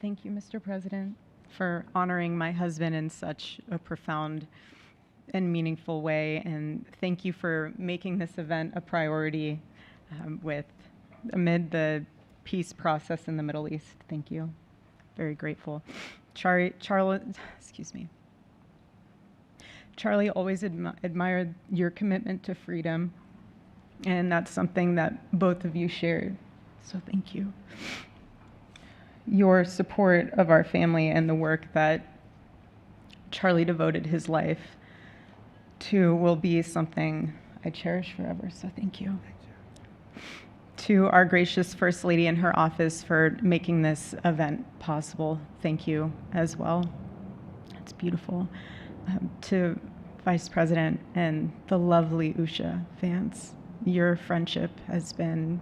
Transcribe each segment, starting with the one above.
Thank you, Mr. President, for honoring my husband in such a profound and meaningful way. And thank you for making this event a priority amid the peace process in the Middle East. Thank you. Very grateful. Charlie always admired your commitment to freedom, and that's something that both of you shared. So thank you. Your support of our family and the work that Charlie devoted his life to will be something I cherish forever, so thank you. To our gracious First Lady in her office for making this event possible, thank you as well. It's beautiful. To Vice President and the lovely Usha Vance, your friendship has been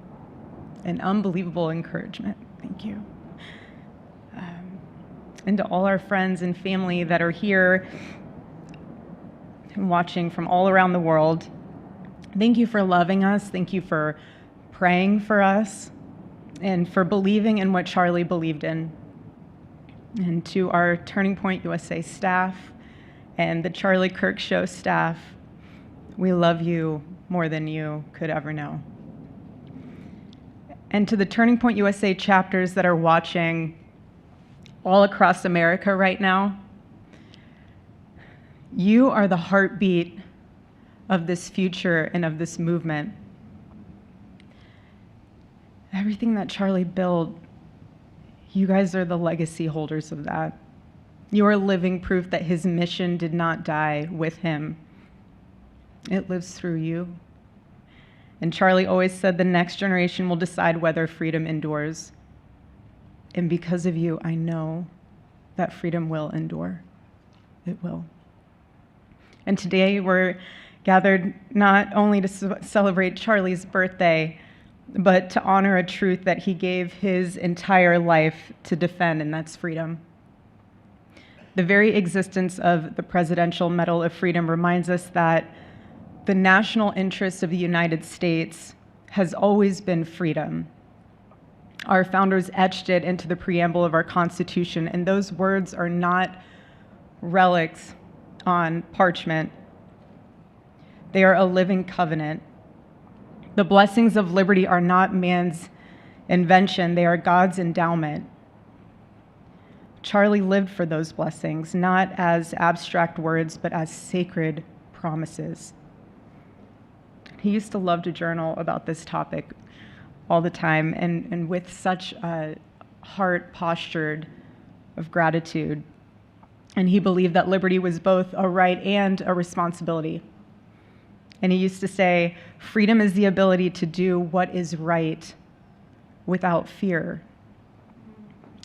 an unbelievable encouragement. Thank you. And to all our friends and family that are here and watching from all around the world, thank you for loving us. Thank you for praying for us and for believing in what Charlie believed in. And to our Turning Point USA staff and the Charlie Kirk Show staff, we love you more than you could ever know. And to the Turning Point USA chapters that are watching all across America right now, you are the heartbeat of this future and of this movement. Everything that Charlie built, you guys are the legacy holders of that. You are living proof that his mission did not die with him. It lives through you. And Charlie always said the next generation will decide whether freedom endures. And because of you, I know that freedom will endure. It will. And today we're gathered not only to celebrate Charlie's birthday, but to honor a truth that he gave his entire life to defend, and that's freedom. The very existence of the Presidential Medal of Freedom reminds us that the national interest of the United States has always been freedom. Our founders etched it into the preamble of our Constitution, and those words are not relics on parchment. They are a living covenant. The blessings of liberty are not man's invention, they are God's endowment. Charlie lived for those blessings, not as abstract words, but as sacred promises. He used to love to journal about this topic all the time, and with such a heart postured of gratitude. And he believed that liberty was both a right and a responsibility. And he used to say, freedom is the ability to do what is right without fear.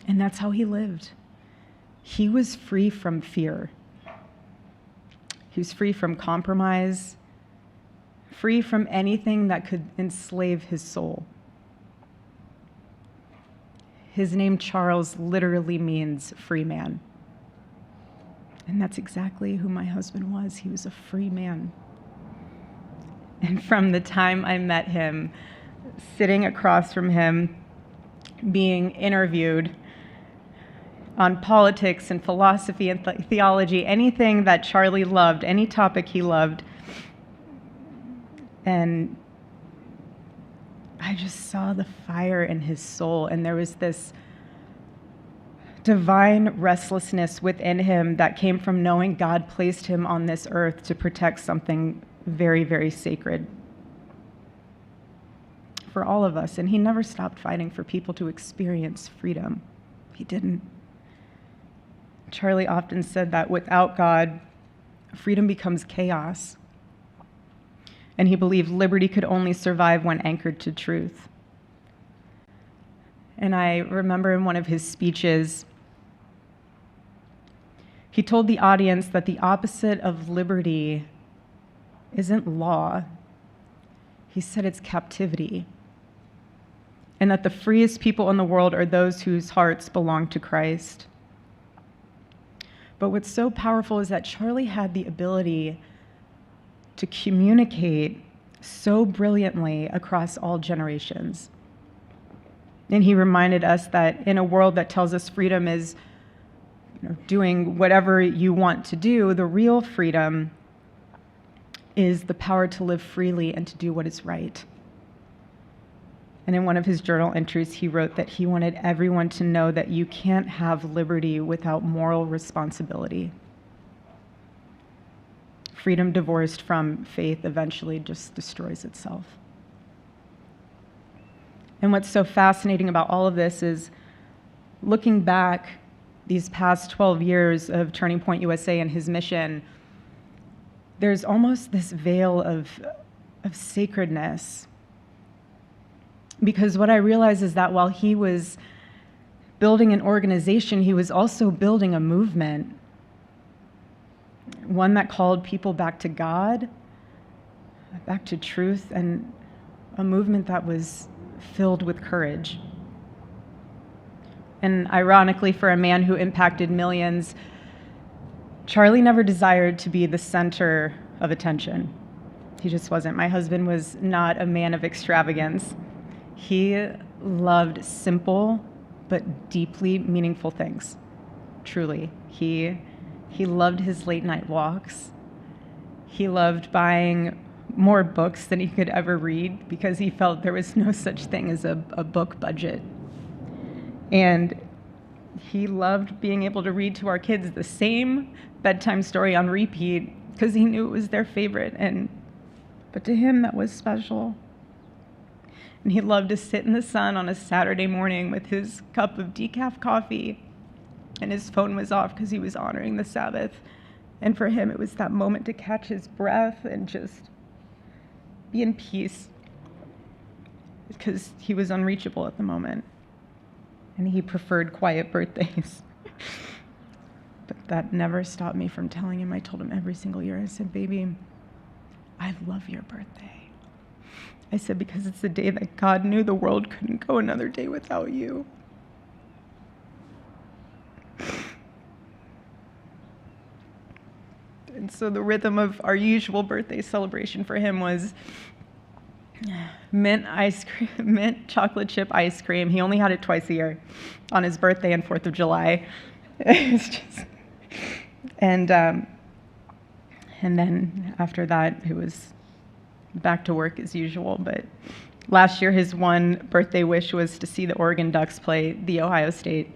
And that's how he lived. He was free from fear. He was free from compromise, free from anything that could enslave his soul. His name, Charles, literally means free man. And that's exactly who my husband was. He was a free man. And from the time I met him, sitting across from him, being interviewed on politics and philosophy and theology, anything that Charlie loved, any topic he loved, and I just saw the fire in his soul, and there was this divine restlessness within him that came from knowing God placed him on this earth to protect something very, very sacred for all of us. And he never stopped fighting for people to experience freedom. He didn't. Charlie often said that without God, freedom becomes chaos. And he believed liberty could only survive when anchored to truth. And I remember in one of his speeches, he told the audience that the opposite of liberty isn't law. He said it's captivity. And that the freest people in the world are those whose hearts belong to Christ. But what's so powerful is that Charlie had the ability to communicate so brilliantly across all generations. And he reminded us that in a world that tells us freedom is doing whatever you want to do, the real freedom is the power to live freely and to do what is right. And in one of his journal entries, he wrote that he wanted everyone to know that you can't have liberty without moral responsibility. Freedom divorced from faith eventually just destroys itself. And what's so fascinating about all of this is looking back these past 12 years of Turning Point USA and his mission, there's almost this veil of sacredness. Because what I realize is that while he was building an organization, he was also building a movement, one that called people back to God, back to truth, and a movement that was filled with courage. And ironically, for a man who impacted millions, Charlie never desired to be the center of attention. He just wasn't. My husband was not a man of extravagance. He loved simple but deeply meaningful things, truly. He loved his late night walks. He loved buying more books than he could ever read because he felt there was no such thing as a book budget. And he loved being able to read to our kids the same bedtime story on repeat because he knew it was their favorite. But to him, that was special. And he loved to sit in the sun on a Saturday morning with his cup of decaf coffee, and his phone was off because he was honoring the Sabbath. And for him, it was that moment to catch his breath and just be in peace because he was unreachable at the moment. And he preferred quiet birthdays. But that never stopped me from telling him. I told him every single year, I said, baby, I love your birthday. I said, because it's the day that God knew the world couldn't go another day without you. And so the rhythm of our usual birthday celebration for him was mint ice cream, mint chocolate chip ice cream. He only had it twice a year, on his birthday and 4th of July. It's just, and then after that, it was back to work as usual. But last year, his one birthday wish was to see the Oregon Ducks play the Ohio State.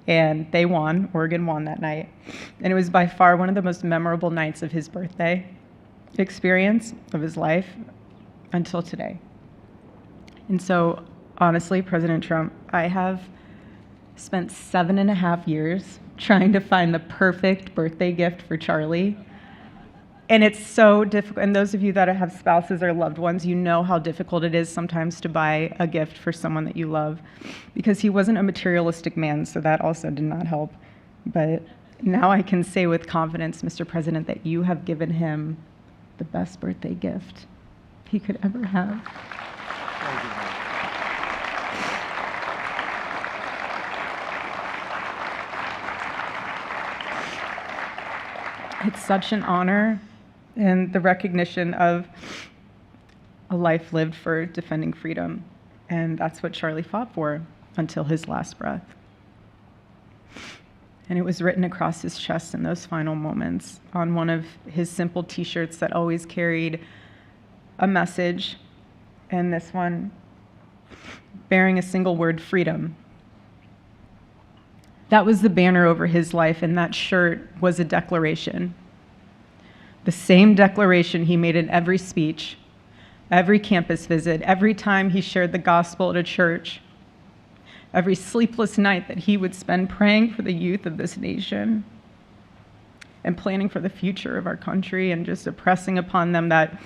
And they won. Oregon won that night. And it was by far one of the most memorable nights of his birthday experience of his life until today. And so, honestly, President Trump, I have spent 7.5 years trying to find the perfect birthday gift for Charlie. And it's so difficult. And those of you that have spouses or loved ones, you know how difficult it is sometimes to buy a gift for someone that you love, because he wasn't a materialistic man, so that also did not help. But now I can say with confidence, Mr. President, that you have given him the best birthday gift he could ever have. Thank you. It's such an honor and the recognition of a life lived for defending freedom. And that's what Charlie fought for until his last breath. And it was written across his chest in those final moments on one of his simple t-shirts that always carried a message, and this one bearing a single word, freedom. That was the banner over his life, and that shirt was a declaration. The same declaration he made in every speech, every campus visit, every time he shared the gospel at a church, every sleepless night that he would spend praying for the youth of this nation and planning for the future of our country, and just impressing upon them that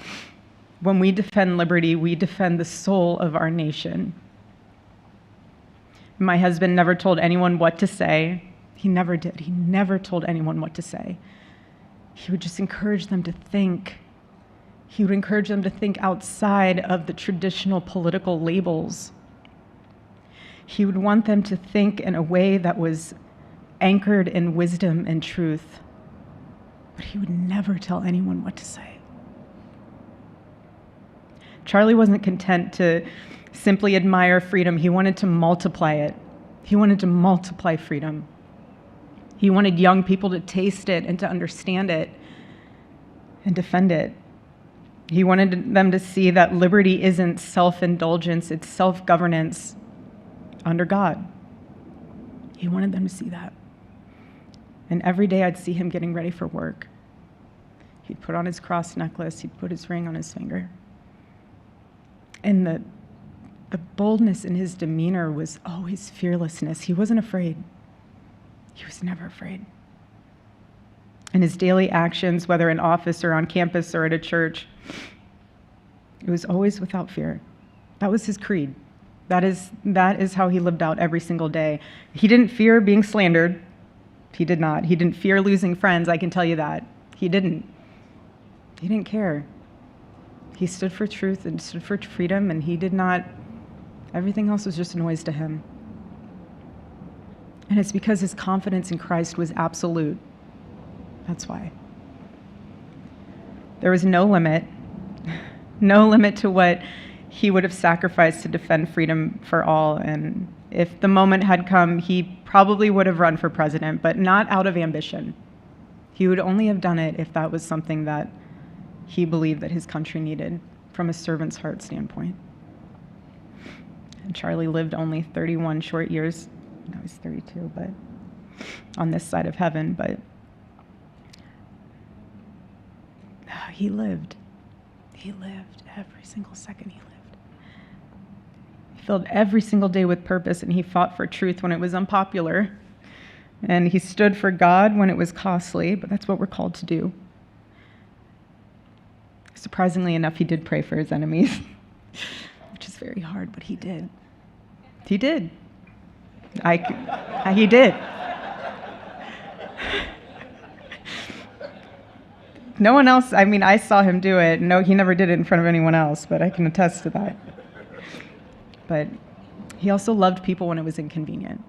when we defend liberty, we defend the soul of our nation. My husband never told anyone what to say. He never did. He never told anyone what to say. He would just encourage them to think. He would encourage them to think outside of the traditional political labels. He would want them to think in a way that was anchored in wisdom and truth. But he would never tell anyone what to say. Charlie wasn't content to simply admire freedom. He wanted to multiply it. He wanted to multiply freedom. He wanted young people to taste it and to understand it and defend it. He wanted them to see that liberty isn't self-indulgence, it's self-governance under God. He wanted them to see that. And every day I'd see him getting ready for work. He'd put on his cross necklace, he'd put his ring on his finger. And the boldness in his demeanor was always fearlessness. He wasn't afraid. He was never afraid. In his daily actions, whether in office or on campus or at a church, it was always without fear. That was his creed. That is how he lived out every single day. He didn't fear being slandered. He did not. He didn't fear losing friends, I can tell you that. He didn't. He didn't care. He stood for truth and stood for freedom, and he did not, everything else was just noise to him. And it's because his confidence in Christ was absolute. That's why. There was no limit to what he would have sacrificed to defend freedom for all. And if the moment had come, he probably would have run for president, but not out of ambition. He would only have done it if that was something that he believed that his country needed from a servant's heart standpoint. And Charlie lived only 31 short years. No, he's 32, but on this side of heaven, but he lived. He lived every single second he lived. He filled every single day with purpose, and he fought for truth when it was unpopular. And he stood for God when it was costly, but that's what we're called to do. Surprisingly enough, he did pray for his enemies, which is very hard, but he did. He did. He did. No one else, I mean, I saw him do it. No, he never did it in front of anyone else, but I can attest to that. But he also loved people when it was inconvenient.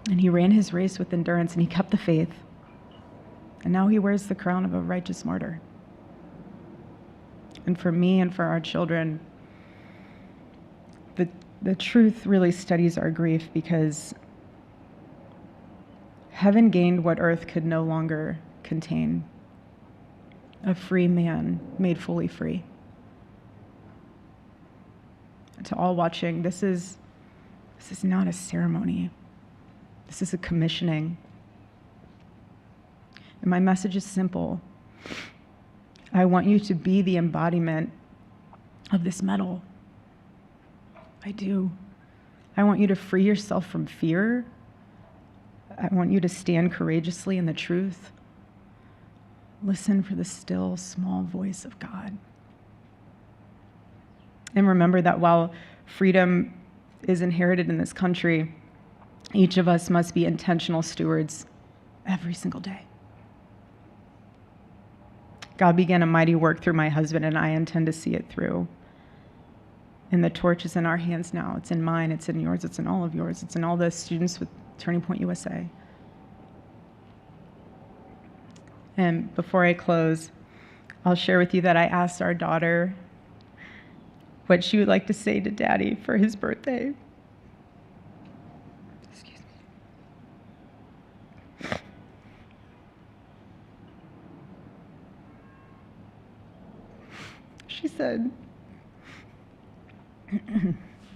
And he ran his race with endurance, and he kept the faith. And now he wears the crown of a righteous martyr. And for me and for our children, the truth really steadies our grief, because heaven gained what earth could no longer contain: a free man made fully free. And to all watching, this is not a ceremony. This is a commissioning. And my message is simple. I want you to be the embodiment of this medal. I do. I want you to free yourself from fear. I want you to stand courageously in the truth. Listen for the still, small voice of God. And remember that while freedom is inherited in this country, each of us must be intentional stewards every single day. God began a mighty work through my husband, and I intend to see it through. And the torch is in our hands now. It's in mine, it's in yours, it's in all of yours. It's in all the students with Turning Point USA. And before I close, I'll share with you that I asked our daughter what she would like to say to Daddy for his birthday. Excuse me. She said,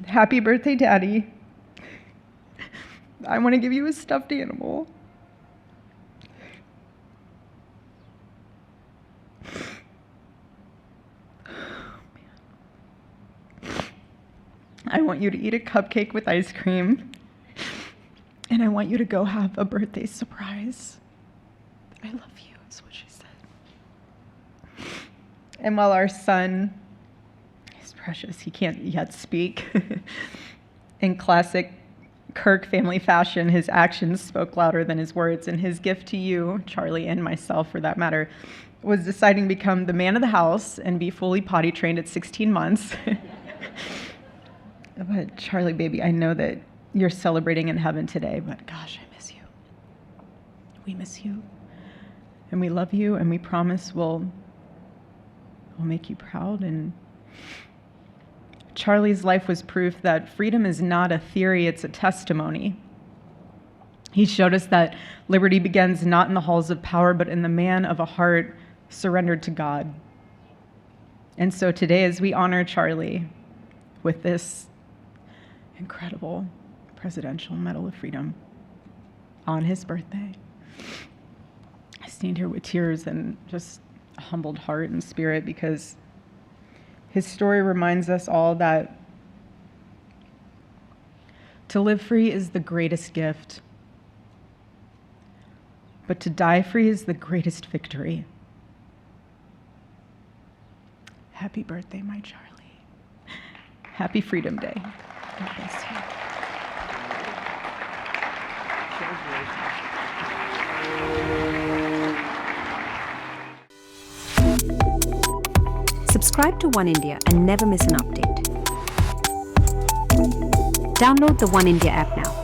"Happy birthday, Daddy. I want to give you a stuffed animal. I want you to eat a cupcake with ice cream, and I want you to go have a birthday surprise. I love you," is what she said. And while our son is precious, he can't yet speak, in classic Kirk family fashion, his actions spoke louder than his words, and his gift to you, Charlie, and myself for that matter, was deciding to become the man of the house and be fully potty trained at 16 months. But Charlie, baby, I know that you're celebrating in heaven today, but gosh, I miss you. We miss you, and we love you, and we promise we'll make you proud and Charlie's life was proof that freedom is not a theory, it's a testimony. He showed us that liberty begins not in the halls of power, but in the man of a heart surrendered to God. And so today, as we honor Charlie with this incredible Presidential Medal of Freedom on his birthday, I stand here with tears and just a humbled heart and spirit, because his story reminds us all that to live free is the greatest gift, but to die free is the greatest victory. Happy birthday, my Charlie. Happy Freedom Day. God bless you. Subscribe to One India and never miss an update. Download the One India app now.